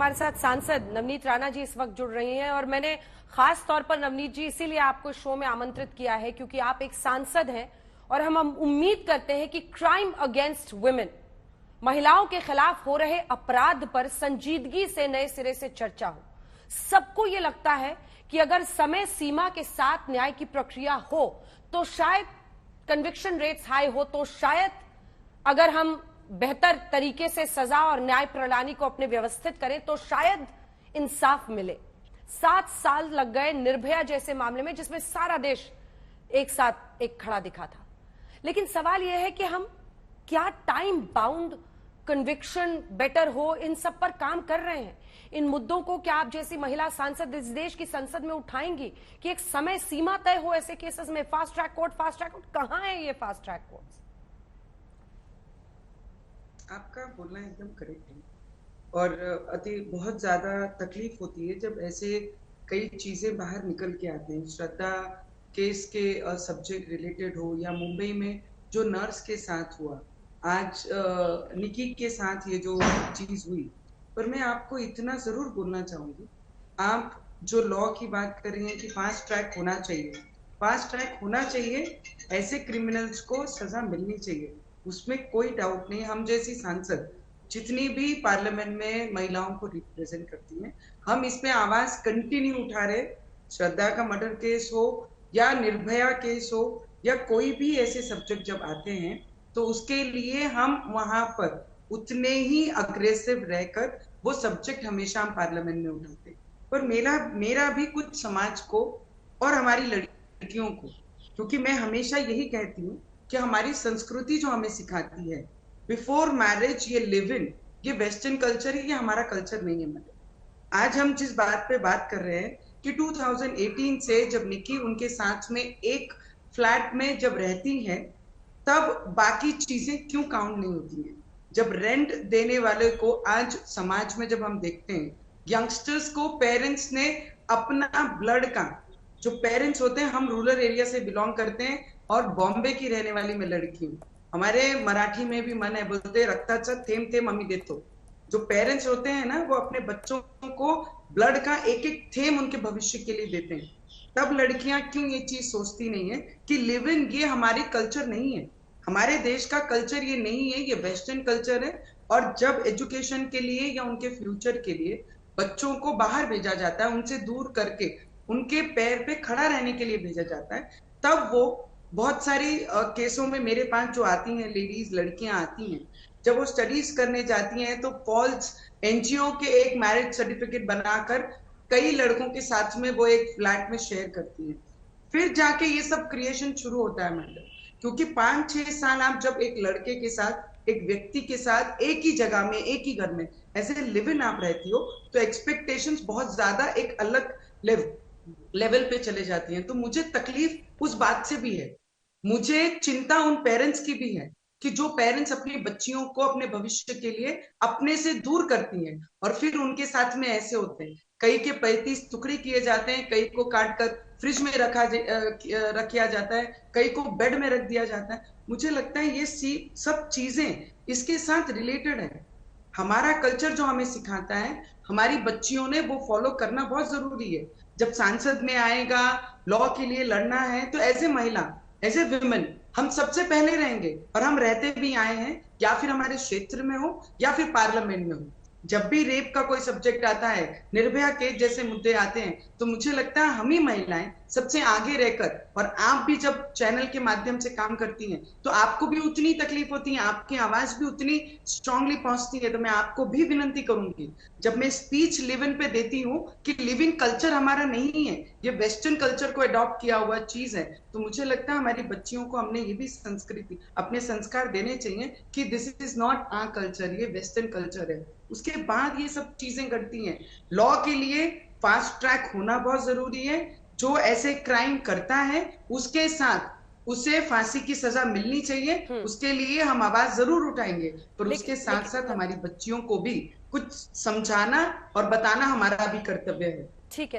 हमारे साथ सांसद नवनीत राणा जी इस वक्त जुड़ रही हैं और मैंने खास तौर पर नवनीत जी इसीलिए आपको शो में आमंत्रित किया है क्योंकि आप एक सांसद हैं और हम उम्मीद करते हैं कि क्राइम अगेंस्ट वुमेन, महिलाओं के खिलाफ हो रहे अपराध पर संजीदगी से नए सिरे से चर्चा हो। सबको ये लगता है कि अगर समय सीमा के साथ न्याय की प्रक्रिया हो तो शायद कन्विक्शन रेट्स हाई हो, तो शायद अगर हम बेहतर तरीके से सजा और न्याय प्रणाली को अपने व्यवस्थित करें तो शायद इंसाफ मिले। 7 साल लग गए निर्भया जैसे मामले में जिसमें सारा देश एक साथ एक खड़ा दिखा था। लेकिन सवाल यह है कि हम क्या टाइम बाउंड कन्विक्शन बेटर हो इन सब पर काम कर रहे हैं। इन मुद्दों को क्या आप जैसी महिला सांसद इस देश की संसद में उठाएंगी कि एक समय सीमा तय हो ऐसे केसेस में? फास्ट ट्रैक कोर्ट कहां है ये फास्ट ट्रैक कोर्ट? आपका बोलना एकदम करेक्ट है और बहुत ज्यादा तकलीफ होती है जब ऐसे कई चीजें बाहर निकल के आते हैं। श्रद्धा केस के सब्जेक्ट रिलेटेड हो या मुंबई में जो नर्स के साथ हुआ, आज निकी के साथ ये जो चीज हुई। पर मैं आपको इतना जरूर बोलना चाहूंगी, आप जो लॉ की बात कर रही हैं कि फास्ट ट्रैक होना चाहिए, फास्ट ट्रैक होना चाहिए, ऐसे क्रिमिनल्स को सजा मिलनी चाहिए, उसमें कोई डाउट नहीं। हम जैसी सांसद जितनी भी पार्लियामेंट में महिलाओं को रिप्रेजेंट करती हैं, हम इसमें आवाज कंटिन्यू उठा रहे। श्रद्धा का मर्डर केस हो या निर्भया केस हो या कोई भी ऐसे सब्जेक्ट जब आते हैं तो उसके लिए हम वहां पर उतने ही अग्रेसिव रहकर वो सब्जेक्ट हमेशा हम पार्लियामेंट में उठाते। पर मेरा भी कुछ समाज को और हमारी लड़कियों को, क्योंकि मैं हमेशा यही कहती हूँ कि हमारी संस्कृति जो हमें सिखाती है बिफोर मैरिज ये लिव इन, ये वेस्टर्न कल्चर है, ये हमारा कल्चर नहीं है। मतलब आज हम जिस बात पे बात कर रहे हैं कि 2018 से जब निकी उनके साथ में एक फ्लैट में जब रहती है तब बाकी चीजें क्यों काउंट नहीं होती हैं? जब रेंट देने वाले को आज समाज में जब हम देखते हैं, यंगस्टर्स को पेरेंट्स ने अपना ब्लड का, जो पेरेंट्स होते हैं, हम रूरल एरिया से बिलोंग करते हैं और बॉम्बे की रहने वाली मैं लड़की हूँ। हमारे मराठी में भी मन है, बोलते रक्ताचा थेंब थेंब मम्मी देतो। जो पेरेंट्स होते हैं ना, वो अपने बच्चों को ब्लड का एक एक थेंब उनके भविष्य के लिए देते हैं। तब लड़कियां क्यों ये चीज सोचती नहीं है कि लिव इन ये हमारी कल्चर नहीं है, हमारे देश का कल्चर ये नहीं है, ये वेस्टर्न कल्चर है। और जब एजुकेशन के लिए या उनके फ्यूचर के लिए बच्चों को बाहर भेजा जाता है, उनसे दूर करके उनके पैर पे खड़ा रहने के लिए भेजा जाता है, तब वो बहुत सारी केसों में मेरे पास जो आती हैं लेडीज, लड़कियां आती हैं, जब वो स्टडीज करने जाती हैं तो फॉल्स एनजीओ के एक मैरिज सर्टिफिकेट बनाकर कई लड़कों के साथ में वो एक फ्लैट में शेयर करती हैं। फिर जाके ये सब क्रिएशन शुरू होता है मैडम, क्योंकि 5-6 साल आप जब एक लड़के के साथ, एक व्यक्ति के साथ एक ही जगह में, एक ही घर में ऐसे लिव इन आप रहती हो तो एक्सपेक्टेशंस बहुत ज्यादा एक अलग लेवल पे चले जाती हैं। तो मुझे तकलीफ उस बात से भी है, मुझे चिंता उन पेरेंट्स की भी है कि जो पेरेंट्स अपनी बच्चियों को अपने भविष्य के लिए अपने से दूर करती हैं और फिर उनके साथ में ऐसे होते हैं। कई के 35 टुकड़े किए जाते हैं, कई को काट कर फ्रिज में रखा जाता है, कई को बेड में रख दिया जाता है। मुझे लगता है ये सब चीजें इसके साथ रिलेटेड है। हमारा कल्चर जो हमें सिखाता है, हमारी बच्चियों ने वो फॉलो करना बहुत जरूरी है। जब सांसद में आएगा, लॉ के लिए लड़ना है, तो एज ए महिला, एज ए वुमेन हम सबसे पहले रहेंगे और हम रहते भी आए हैं, या फिर हमारे क्षेत्र में हो या फिर पार्लियामेंट में हो। जब भी रेप का कोई सब्जेक्ट आता है, निर्भया केस जैसे मुद्दे आते हैं, तो मुझे लगता है हम ही महिलाएं सबसे आगे रहकर, और आप भी जब चैनल के माध्यम से काम करती हैं तो आपको भी उतनी तकलीफ होती है, आपकी आवाज भी उतनी स्ट्रांगली पहुंचती है। तो मैं आपको भी विनती करूंगी, जब मैं स्पीच लिव इन पे देती हूँ कि लिविंग कल्चर हमारा नहीं है, ये वेस्टर्न कल्चर को अडॉप्ट किया हुआ चीज है, तो मुझे लगता है हमारी बच्चियों को हमने ये भी संस्कृति, अपने संस्कार देने चाहिए कि this is not our culture, ये वेस्टर्न कल्चर है। उसके बाद ये सब चीजें करती हैं। लॉ के लिए फास्ट ट्रैक होना बहुत जरूरी है। जो ऐसे क्राइम करता है उसके साथ उसे फांसी की सजा मिलनी चाहिए, उसके लिए हम आवाज जरूर उठाएंगे, पर उसके साथ साथ हमारी बच्चियों को भी कुछ समझाना और बताना हमारा भी कर्तव्य है। ठीक है।